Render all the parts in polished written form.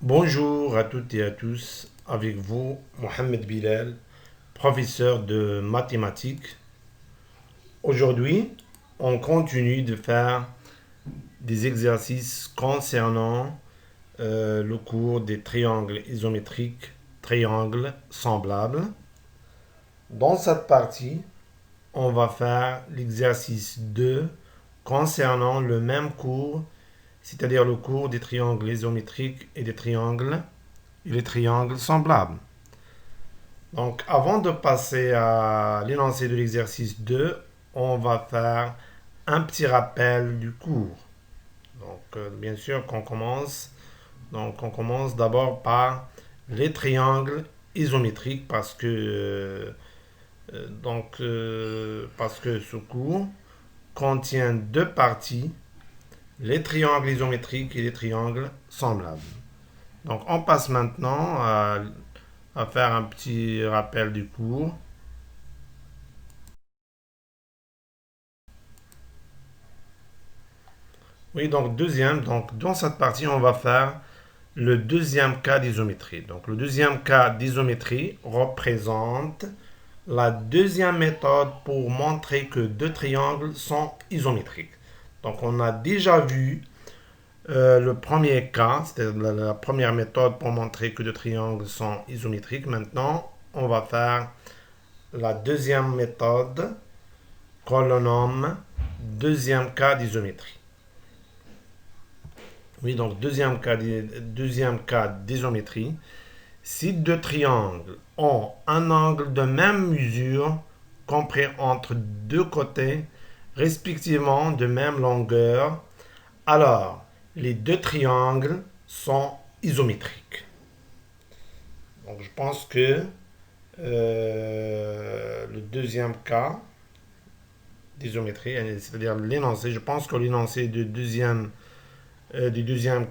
Bonjour à toutes et à tous, avec vous Mohamed Bilal, professeur de mathématiques. Aujourd'hui, on continue de faire des exercices concernant le cours des triangles isométriques, triangles semblables. Dans cette partie, on va faire l'exercice 2 concernant le même cours, c'est-à-dire le cours des triangles isométriques et des triangles et les triangles semblables. Donc, avant de passer à l'énoncé de l'exercice 2, on va faire un petit rappel du cours. Donc, bien sûr qu'on commence. Donc, on commence d'abord par les triangles isométriques parce que ce cours contient deux parties, les triangles isométriques et les triangles semblables. Donc, on passe maintenant à faire un petit rappel du cours. Oui, donc dans cette partie, on va faire le deuxième cas d'isométrie. Donc le deuxième cas d'isométrie représente la deuxième méthode pour montrer que deux triangles sont isométriques. Donc on a déjà vu le premier cas, c'était la première méthode pour montrer que deux triangles sont isométriques. Maintenant, on va faire la deuxième méthode qu'on nomme deuxième cas d'isométrie. Oui, donc deuxième cas d'isométrie. Si deux triangles ont un angle de même mesure compris entre deux côtés, respectivement de même longueur, alors les deux triangles sont isométriques. Donc je pense que le deuxième cas d'isométrie, c'est-à-dire l'énoncé, je pense que l'énoncé du deuxième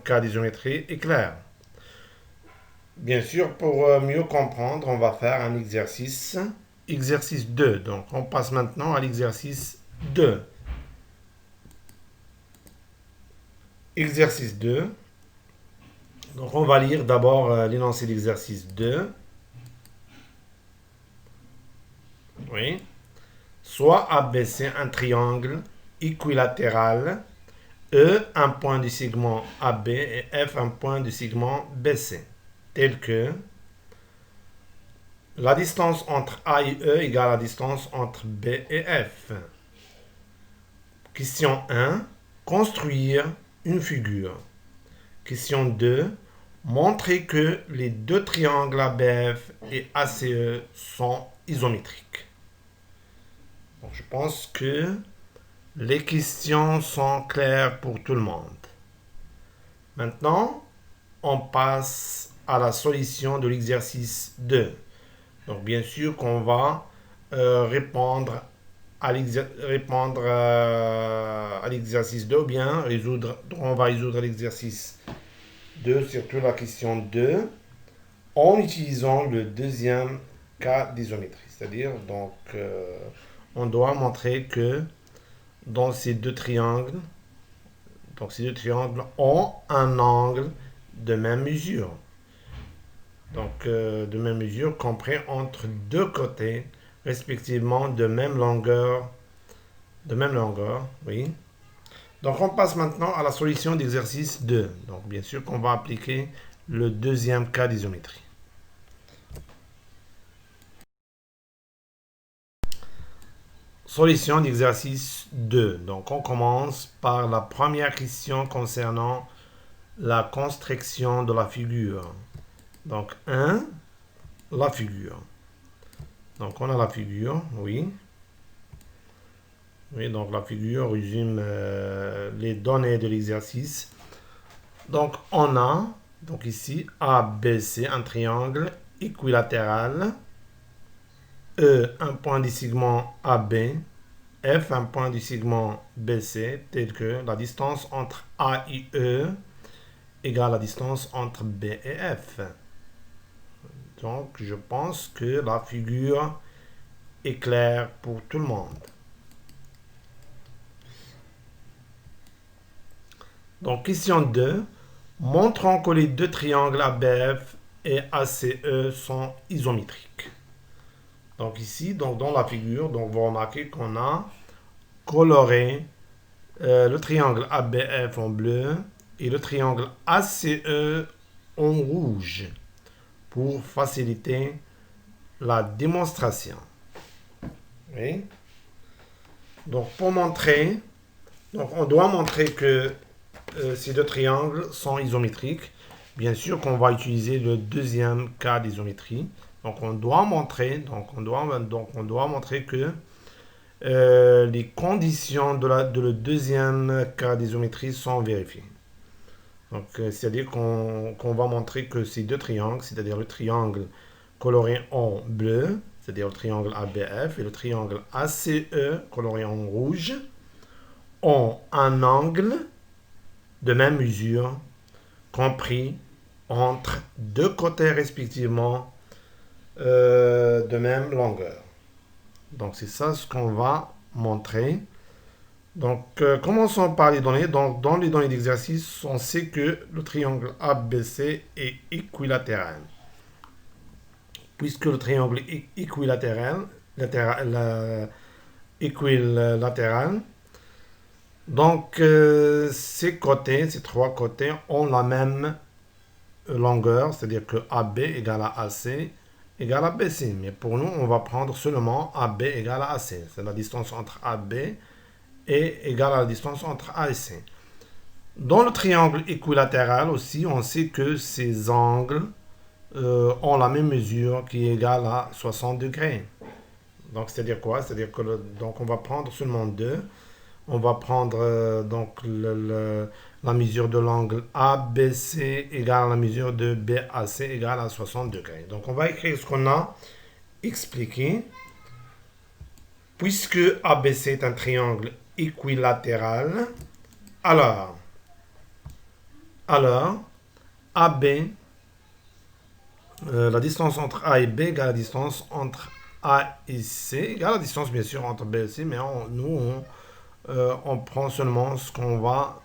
cas d'isométrie est clair. Bien sûr, pour mieux comprendre, on va faire un exercice. Exercice 2. Donc, on passe maintenant à l'exercice 2. Exercice 2. Donc, on va lire d'abord l'énoncé d'exercice 2. Oui. Soit ABC un triangle équilatéral, E un point du segment AB et F un point du segment BC, tel que la distance entre A et E égale la distance entre B et F. Question 1. Construire une figure. Question 2. Montrer que les deux triangles ABF et ACE sont isométriques. Donc, je pense que les questions sont claires pour tout le monde. Maintenant, on passe à la solution de l'exercice 2. Donc, bien sûr qu'on va répondre à l'exercice 2 ou bien on va résoudre l'exercice 2, surtout la question 2, en utilisant le deuxième cas d'isométrie. C'est-à-dire, on doit montrer que dans ces deux triangles ont un angle de même mesure. Donc, de même mesure compris entre deux côtés, respectivement de même longueur. Oui. Donc, on passe maintenant à la solution d'exercice 2. Donc, bien sûr qu'on va appliquer le deuxième cas d'isométrie. Solution d'exercice 2. Donc, on commence par la première question concernant la construction de la figure. Donc, 1, la figure. Donc, on a la figure, oui. Oui, donc la figure résume les données de l'exercice. Donc, on a, donc ici, ABC, un triangle équilatéral. E, un point du segment AB. F, un point du segment BC, tel que la distance entre A et E égale la distance entre B et F. Donc, je pense que la figure est claire pour tout le monde. Donc, question 2. montrant que les deux triangles ABF et ACE sont isométriques. Donc ici, donc dans la figure, donc vous remarquez qu'on a coloré le triangle ABF en bleu et le triangle ACE en rouge pour faciliter la démonstration. Oui. Donc pour montrer, donc on doit montrer que ces deux triangles sont isométriques. Bien sûr qu'on va utiliser le deuxième cas d'isométrie. Donc on doit montrer, on doit montrer que les conditions de le deuxième cas d'isométrie sont vérifiées. Donc c'est-à-dire qu'on va montrer que ces deux triangles, c'est-à-dire le triangle coloré en bleu, c'est-à-dire le triangle ABF et le triangle ACE coloré en rouge, ont un angle de même mesure compris entre deux côtés respectivement de même longueur. Donc c'est ça ce qu'on va montrer. Donc commençons par les données. Donc dans les données d'exercice, on sait que le triangle ABC est équilatéral. Puisque le triangle est équilatéral, donc ces côtés, ces trois côtés ont la même longueur, c'est-à-dire que AB égale à AC égale à BC. Mais pour nous, on va prendre seulement AB égale à AC. C'est la distance entre AB et égale à la distance entre A et C. Dans le triangle équilatéral aussi, on sait que ces angles ont la même mesure qui est égale à 60 degrés. Donc, c'est-à-dire quoi? C'est-à-dire que donc on va prendre seulement deux. On va prendre donc la mesure de l'angle ABC égale à la mesure de BAC égale à 60 degrés. Donc, on va écrire ce qu'on a expliqué. Puisque ABC est un triangle équilatéral, alors AB, la distance entre A et B égale la distance entre A et C, égale la distance bien sûr entre B et C, mais on prend seulement ce qu'on va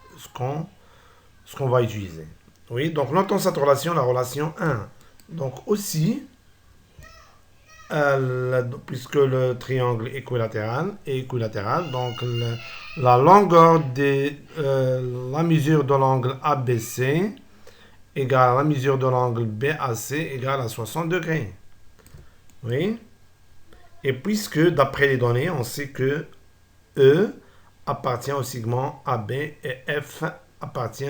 utiliser. Oui, donc notons cette relation, la relation 1. Donc aussi, puisque le triangle est équilatéral, donc la longueur de la mesure de l'angle ABC égale à la mesure de l'angle BAC égale à 60 degrés. Oui. Et puisque, d'après les données, on sait que E appartient au segment AB et F appartient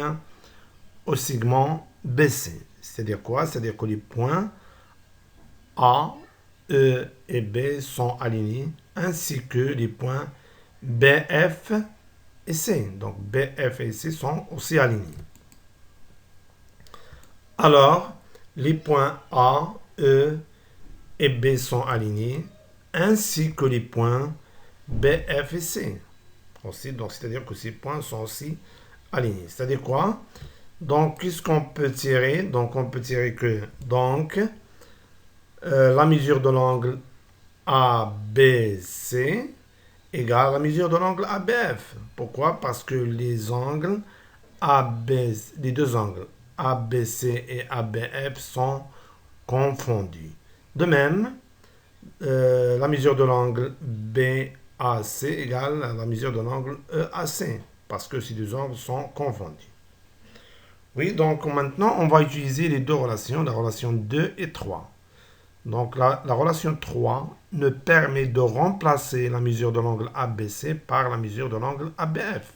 au segment BC. C'est-à-dire quoi? C'est-à-dire que les points A, E et B sont alignés, ainsi que les points BF et C. Donc BF et C sont aussi alignés. Alors, les points A, E et B sont alignés, ainsi que les points BF et C. Aussi, donc, c'est-à-dire que ces points sont aussi alignés. C'est-à-dire quoi? Donc, qu'est-ce qu'on peut tirer? Donc, on peut tirer que, donc, la mesure de l'angle ABC égale la mesure de l'angle ABF. Pourquoi? Parce que les angles les deux angles ABC et ABF sont confondus. De même, la mesure de l'angle BAC égale la mesure de l'angle EAC, parce que ces deux angles sont confondus. Oui, donc maintenant, on va utiliser les deux relations, la relation 2 et 3. Donc la relation 3 nous permet de remplacer la mesure de l'angle ABC par la mesure de l'angle ABF.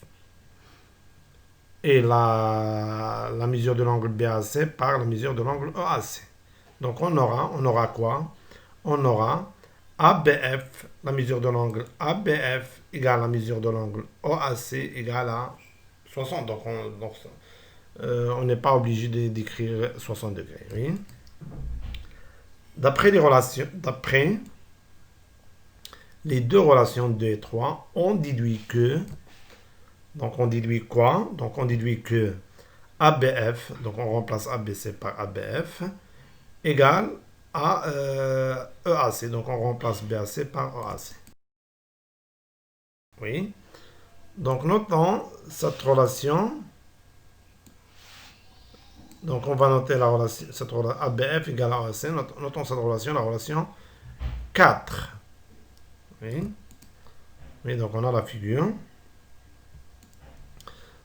Et la mesure de l'angle BAC par la mesure de l'angle EAC. Donc on aura quoi? On aura ABF, la mesure de l'angle ABF égale la mesure de l'angle OAC égale à 60. Donc on n'est pas obligé d'écrire 60 degrés. Oui? D'après les deux relations 2 et 3, on déduit que, donc on déduit quoi? Donc on déduit que ABF, donc on remplace ABC par ABF, égale à EAC, donc on remplace BAC par EAC. Oui. Donc notons cette relation Donc, on va noter la relation, cette relation ABF égale à AAC. Notons cette relation, la relation 4. Oui. Oui, donc on a la figure.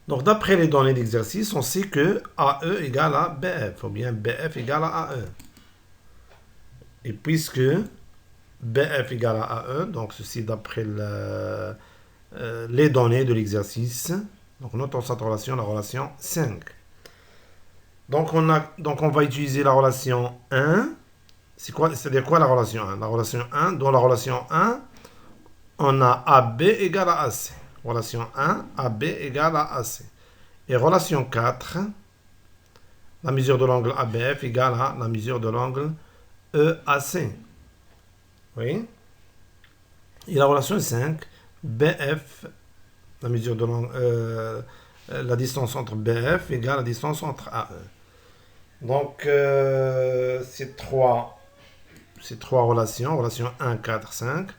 Donc, d'après les données d'exercice, on sait que AE égale à BF, ou bien BF égale à AE. Et puisque BF égale à AE, donc ceci d'après les données de l'exercice, donc notons cette relation, la relation 5. Donc on va utiliser la relation 1. C'est-à-dire quoi la relation 1? La relation 1, dans la relation 1, on a AB égale à AC. Relation 1, AB égale à AC. Et relation 4, la mesure de l'angle ABF égale à la mesure de l'angle EAC. Oui. Et la relation 5, BF, la mesure de l'angle, la distance entre BF égale à la distance entre AE. Donc, ces trois relations, relation 1, 4, 5,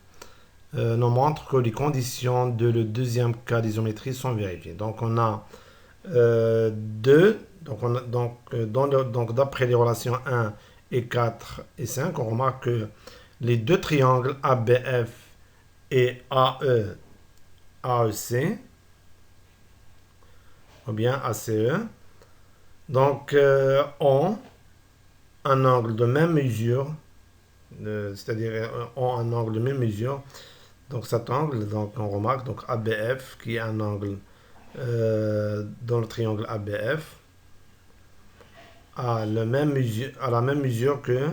nous montrent que les conditions de le deuxième cas d'isométrie sont vérifiées. Donc, on a 2. Donc, d'après les relations 1 et 4 et 5, on remarque que les deux triangles ABF et AEC, ou bien ACE, donc ont un angle de même mesure, c'est-à-dire ont un angle de même mesure. Donc cet angle, donc on remarque donc ABF qui est un angle dans le triangle ABF à la même mesure que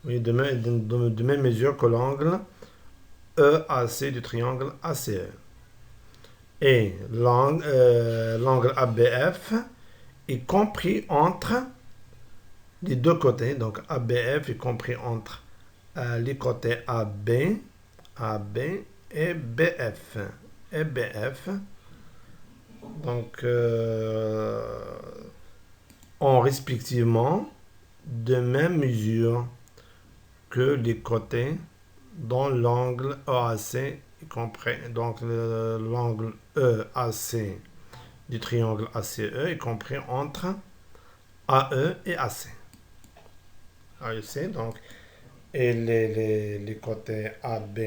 de même mesure que l'angle EAC du triangle ACE. Et l'angle ABF est compris entre les deux côtés. Donc ABF est compris entre les côtés AB et BF. Donc, ont respectivement de même mesure que les côtés dont l'angle EAC est compris. Donc, l'angle EAC du triangle ACE est compris entre AE et AC. AEC, donc, et les côtés AB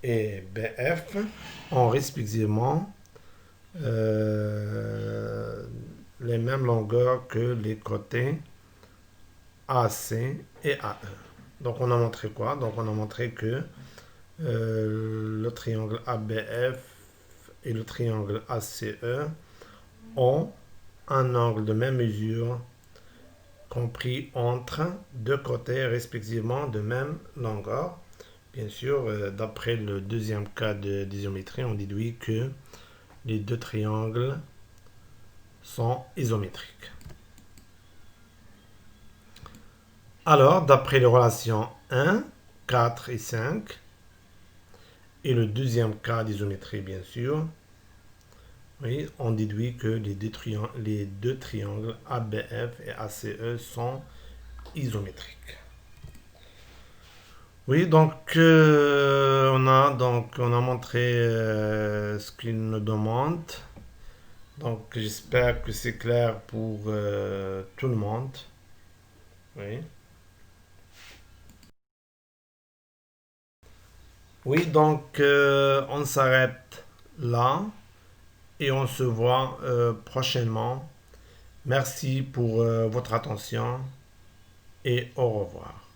et BF ont respectivement les mêmes longueurs que les côtés AC et AE. Donc on a montré quoi? Donc on a montré que le triangle ABF et le triangle ACE ont un angle de même mesure compris entre deux côtés respectivement de même longueur. Bien sûr, d'après le deuxième cas d'isométrie, on déduit que les deux triangles sont isométriques. Alors, d'après les relations 1, 4 et 5, et le deuxième cas d'isométrie, bien sûr, oui, on déduit que les deux triangles ABF et ACE sont isométriques. Oui, donc on a montré ce qu'il nous demande. Donc j'espère que c'est clair pour tout le monde. Oui. Oui, donc on s'arrête là et on se voit prochainement. Merci pour votre attention et au revoir.